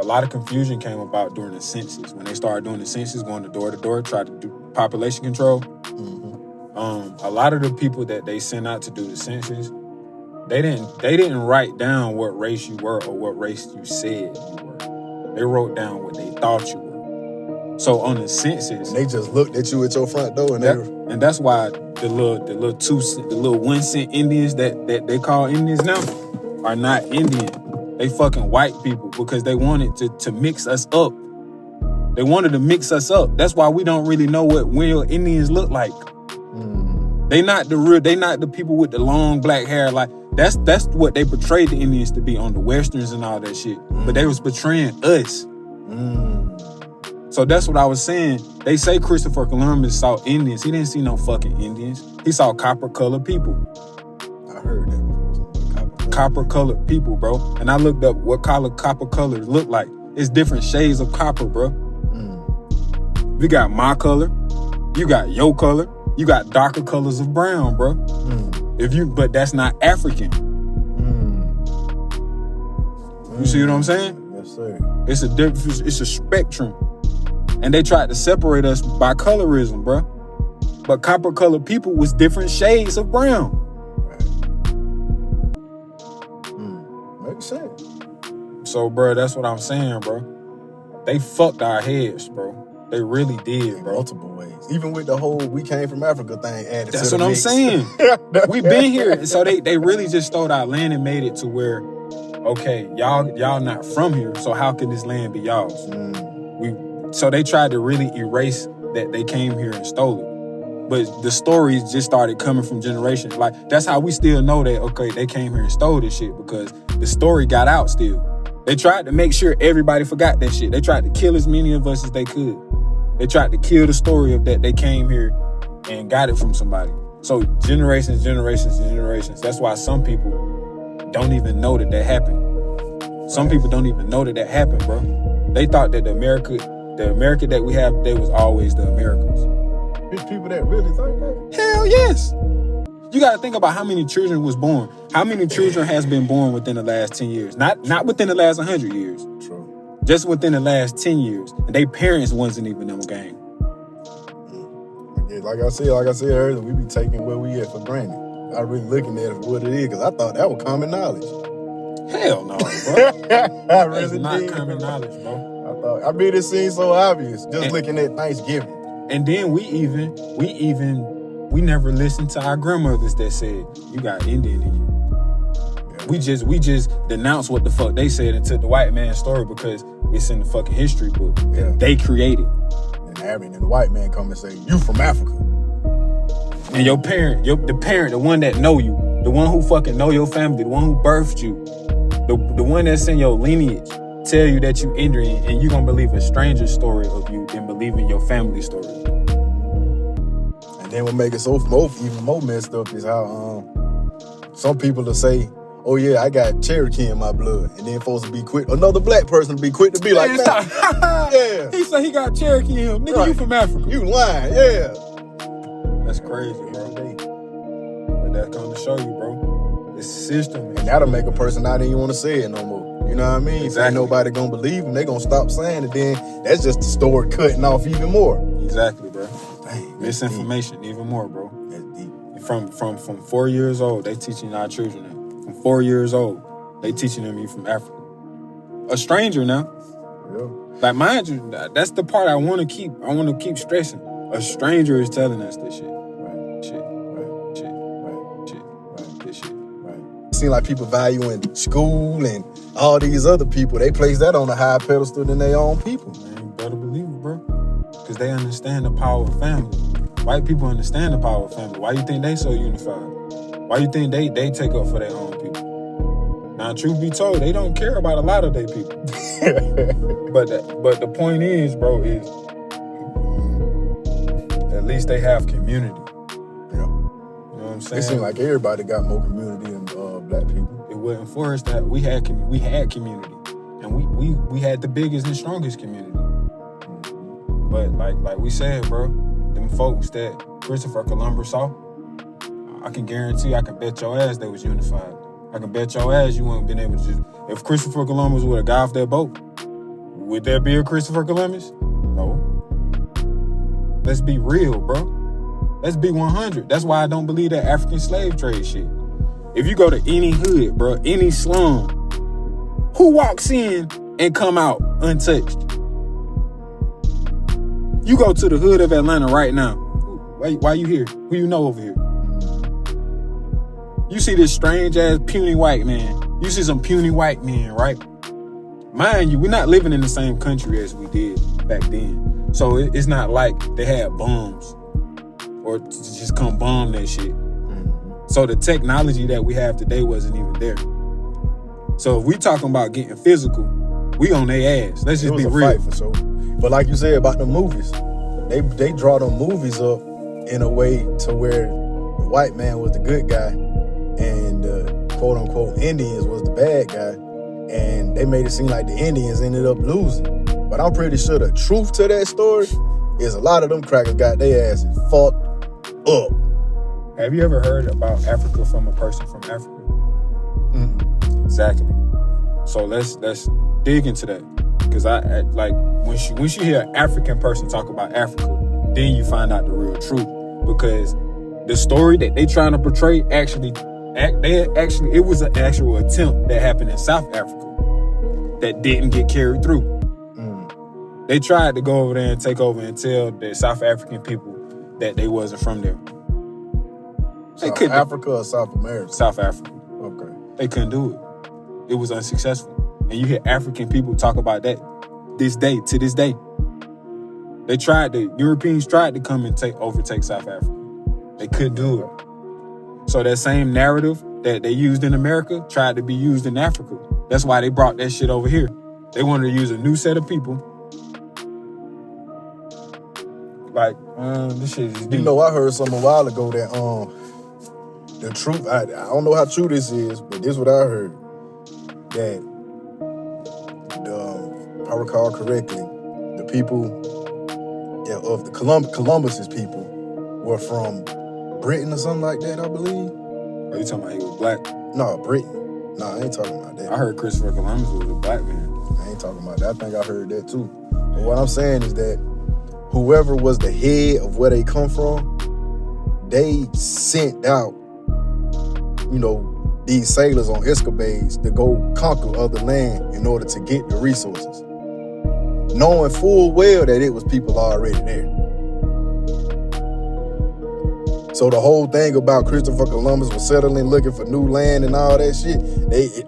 lot of confusion came about during the census. When they started doing the census, going to door, try to do population control. A lot of the people that they sent out to do the census, they didn't write down what race you were or what race you said you were. They wrote down what they thought you were. So on the census, they just looked at you at your front door, and that's why the little 1 cent Indians that they call Indians now are not Indian. They fucking white people because they wanted to mix us up. They wanted to mix us up. That's why we don't really know what real Indians look like. They not the people with the long black hair. Like that's what they portrayed the Indians to be on the Westerns and all that shit. But they was portraying us. So that's what I was saying. They say Christopher Columbus saw Indians. He didn't see no fucking Indians. He saw copper-colored people. I heard that. Copper-colored people, bro. And I looked up what copper colors look like. It's different shades of copper, bro. We got my color. You got your color. You got darker colors of brown, bro. But that's not African. You see what I'm saying? Yes, sir. It's a spectrum. And they tried to separate us by colorism, bro. But copper-colored people was different shades of brown. Makes sense. So, bro, that's what I'm saying, bro. They fucked our heads, bro. They really did, bro. Multiple ways. Even with the whole "we came from Africa" thing added. That's to the what mix. I'm saying. We been here, so they really just stole our land and made it to where, okay, y'all not from here, so how can this land be y'all's? So they tried to really erase that they came here and stole it. But the stories just started coming from generations. Like, that's how we still know that, okay, they came here and stole this shit, because the story got out still. They tried to make sure everybody forgot that shit. They tried to kill as many of us as they could. They tried to kill the story of that they came here and got it from somebody. So generations. That's why some people don't even know that happened. Some people don't even know that happened, bro. They thought that the America that we have today was always the Americans. There's people that really think that? Hell yes. You got to think about how many children was born. How many children has been born within the last 10 years? Not within the last 100 years. True. Just within the last 10 years. And they parents wasn't even in the game. Yeah, like I said earlier, we be taking where we at for granted. I really looking at it for what it is, because I thought that was common knowledge. Hell no, bro. I really It's not did, common bro. knowledge, bro. I mean, it seems so obvious just looking at Thanksgiving. And then we never listened to our grandmothers that said, you got Indian in you. Yeah. We just denounced what the fuck they said and took the white man's story because it's in the fucking history book. Yeah. They created. And the white man come and say, you from Africa. And your parent, the one that know you, the one who fucking know your family, the one who birthed you, the one that's in your lineage, tell you that you Indian, and you gonna believe a stranger's story of you than believing your family story. And then what make it so even more messed up is how some people will say, oh yeah, I got Cherokee in my blood, and then folks will be quick, another black person will be quick to be like, man, yeah. He said he got Cherokee in him. Nigga, Right. You from Africa. You lying, yeah. That's crazy, bro. But that's gonna show you, bro. This system. And that'll make a person not even want to say it no more. You know what I mean? Exactly. If ain't nobody gonna believe them, they gonna stop saying it, then that's just the story cutting off even more. Exactly, bro. Dang, Misinformation, even more, bro. That's deep. From 4 years old, they teaching our children that. From 4 years old, they teaching them you from Africa. A stranger now. Yeah. Like, mind you, that's the part I want to keep stressing. A stranger is telling us this shit. It seems like people valuing school and all these other people, they place that on a higher pedestal than their own people. Man, you better believe it, bro. Because they understand the power of family. White people understand the power of family. Why you think they so unified? Why you think they take up for their own people? Now, truth be told, they don't care about a lot of their people. But the point is, bro, is at least they have community. Yeah. You know what I'm saying? It seems like everybody got more community than black people. It wasn't for us that we had community, and we had the biggest and strongest community. But like we said, bro, them folks that Christopher Columbus saw, I can guarantee, I can bet your ass they was unified. I can bet your ass you wouldn't been able to just, if Christopher Columbus would have got off that boat, Would there be a Christopher Columbus? No. Let's be real, bro. Let's be 100. That's why I don't believe that African slave trade shit. If you go to any hood, bro, any slum, who walks in and come out untouched? You go to the hood of Atlanta right now. Why you here? Who you know over here? You see this strange ass puny white man. You see some puny white men, right? Mind you, we're not living in the same country as we did back then. So it's not like they had bombs or to just come bomb that shit. So the technology that we have today wasn't even there. So if we talking about getting physical, we on their ass. Let's just be real. Fight for sure. But like you said about the movies, they draw them movies up in a way to where the white man was the good guy and the quote unquote Indians was the bad guy. And they made it seem like the Indians ended up losing. But I'm pretty sure the truth to that story is a lot of them crackers got their asses fucked up. Have you ever heard about Africa from a person from Africa? Mm-hmm. Exactly. So let's dig into that, because I like when you hear an African person talk about Africa, then you find out the real truth, because the story that they trying to portray it was an actual attempt that happened in South Africa that didn't get carried through. They tried to go over there and take over and tell the South African people that they wasn't from there. South Africa or South America? South Africa. Okay. They couldn't do it. It was unsuccessful. And you hear African people talk about that to this day. The Europeans tried to come and overtake South Africa. They couldn't do it. So that same narrative that they used in America tried to be used in Africa. That's why they brought that shit over here. They wanted to use a new set of people. Like, this shit is deep. You know, I heard something a while ago that the truth, I don't know how true this is, but this is what I heard. That, if I recall correctly, the people of the Columbus's people were from Britain or something like that, I believe. Are you talking about he was black? No, Britain. No, I ain't talking about that. I heard Christopher Columbus was a black man. I ain't talking about that. I think I heard that too. But what I'm saying is that whoever was the head of where they come from, they sent out, these sailors on escapades to go conquer other land in order to get the resources, knowing full well that it was people already there. So the whole thing about Christopher Columbus was settling, looking for new land and all that shit,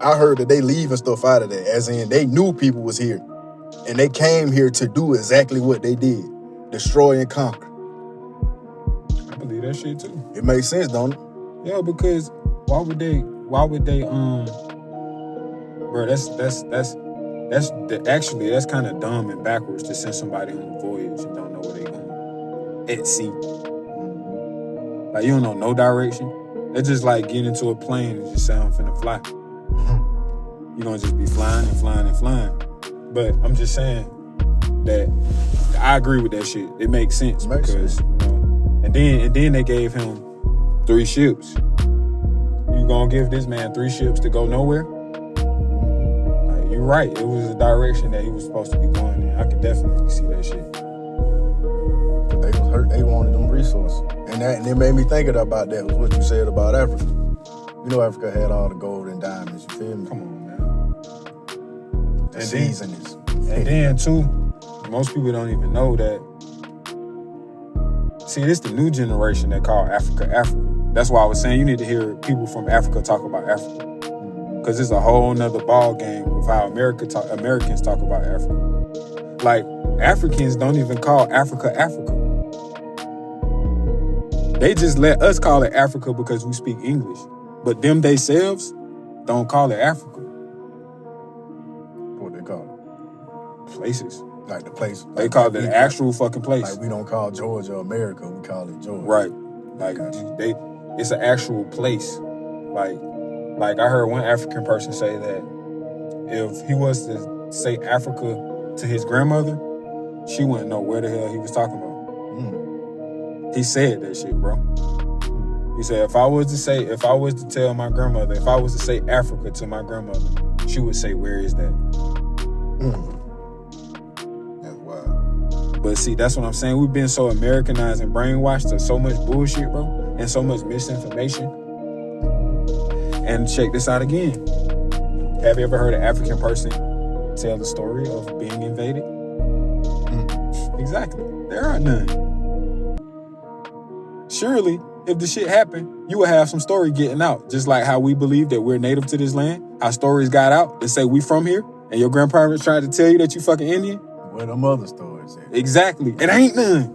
I heard that they leaving stuff out of that, as in they knew people was here, and they came here to do exactly what they did. Destroy and conquer. I believe that shit too. It makes sense, don't it? Yeah, because why would they bro, that's kind of dumb and backwards to send somebody on a voyage and don't know where they going at sea. Like, you don't know no direction. It's just like getting into a plane and just say I'm finna fly. You're gonna just be flying and flying and flying. But I'm just saying that I agree with that shit. It makes sense because and then they gave him 3 ships. You gonna give this man 3 ships to go nowhere? Like, you're right. It was the direction that he was supposed to be going in. I can definitely see that shit. They was hurt. They wanted them resources, and it made me think about that. Was what you said about Africa. Africa had all the gold and diamonds. You feel me? Come on, man. The seasons. And then too, most people don't even know that. See, this the new generation that call Africa Africa. That's why I was saying you need to hear people from Africa talk about Africa, because it's a whole nother ball game of how Americans talk about Africa. Like, Africans don't even call Africa Africa. They just let us call it Africa because we speak English, but them themselves don't call it Africa. What they call it? Places. Like the place. They call it an actual fucking place. Like, we don't call Georgia America, we call it Georgia. Right. Like, it's an actual place. Like I heard one African person say that if he was to say Africa to his grandmother, she wouldn't know where the hell he was talking about. He said that shit, bro. He said, if I was to tell my grandmother, if I was to say Africa to my grandmother, she would say, where is that? See, that's what I'm saying. We've been so Americanized and brainwashed to so much bullshit, bro, and so much misinformation. And check this out again. Have you ever heard an African person tell the story of being invaded? Exactly. There are none. Surely, if the shit happened, you would have some story getting out. Just like how we believe that we're native to this land. Our stories got out that say we from here. And your grandparents tried to tell you that you fucking Indian. Where them other stories at? Exactly. It ain't none.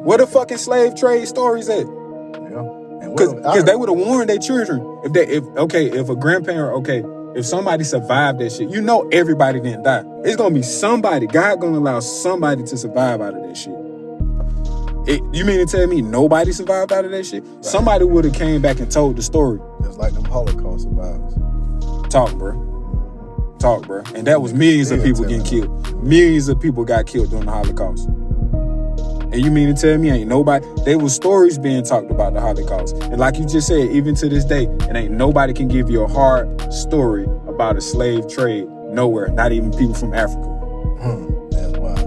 Where the fucking slave trade stories at? Yeah. Because they would have warned their children. If a grandparent, if somebody survived that shit, you know everybody didn't die. It's gonna be somebody. God gonna allow somebody to survive out of that shit. You mean to tell me nobody survived out of that shit? Right. Somebody would have came back and told the story. Just like them Holocaust survivors. Talk, bro. And that was millions of people getting killed. Millions of people got killed during the Holocaust. And you mean to tell me ain't nobody... There was stories being talked about the Holocaust. And like you just said, even to this day, it ain't nobody can give you a hard story about a slave trade nowhere. Not even people from Africa. That's wild.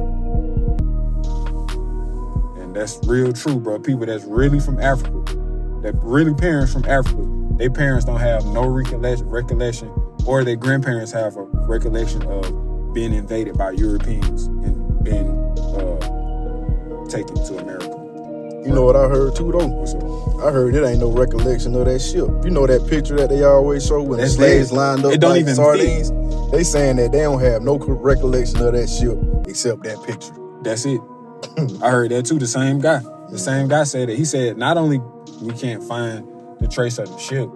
And that's real true, bro. People that's really from Africa, that really parents from Africa, their parents don't have no recollection, or their grandparents have a recollection of being invaded by Europeans and being taken to America. You know what I heard too, though? What's up? I heard it ain't no recollection of that ship. You know that picture that they always show when the slaves lined up it don't like even sardines? Fit. They saying that they don't have no recollection of that ship except that picture. That's it. I heard that too. The same guy. The same guy said it. He said not only we can't find the trace of the ship,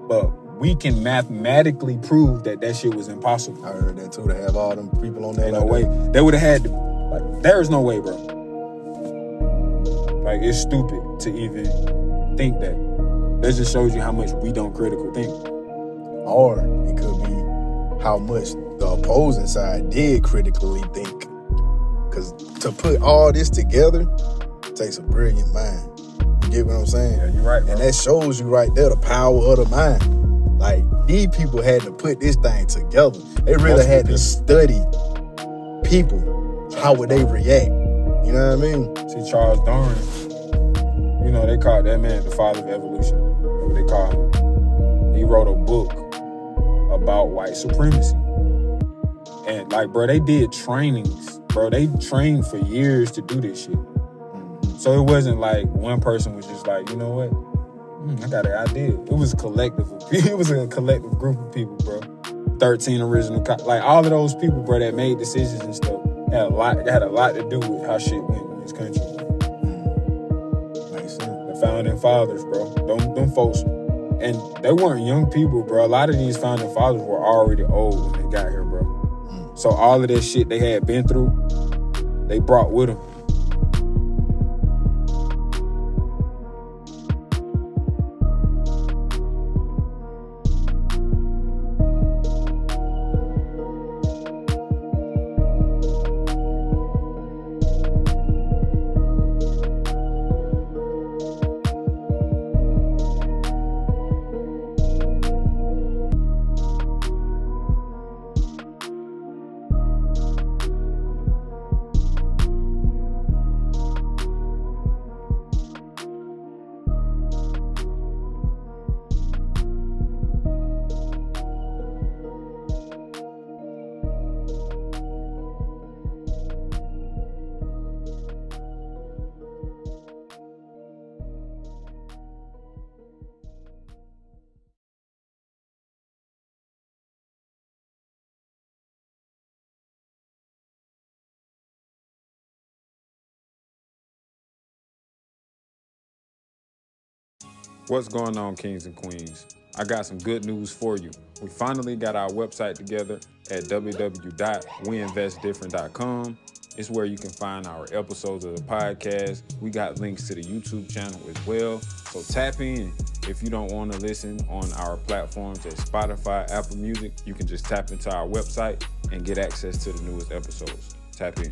but we can mathematically prove that shit was impossible. I heard that too, to have all them people on there. Ain't no way. They would have had to, like, there is no way, bro. Like, it's stupid to even think that. That just shows you how much we don't critical think. Or it could be how much the opposing side did critically think. Because to put all this together takes a brilliant mind. You get what I'm saying? Yeah, you're right, bro. And that shows you right there the power of the mind. Like, these people had to put this thing together. They really had to study people. How would they react? You know what I mean? See, Charles Darwin, you know, they called that man the father of evolution. That's what they call him. He wrote a book about white supremacy. And, like, bro, they did trainings. Bro, they trained for years to do this shit. So it wasn't like one person was just like, you know what? I got an idea. It was a collective. It was a collective group of people, bro. 13 original, like all of those people, bro, that made decisions and stuff had a lot to do with how shit went in this country. Makes sense. The founding fathers, bro. Them folks, and they weren't young people, bro. A lot of these founding fathers were already old when they got here, bro. So all of that shit they had been through, they brought with them. What's going on, kings and queens? I got some good news for you. We finally got our website together at www.weinvestdifferent.com. It's where you can find our episodes of the podcast. We got links to the YouTube channel as well. So tap in. If you don't want to listen on our platforms at Spotify, Apple Music, you can just tap into our website and get access to the newest episodes. Tap in.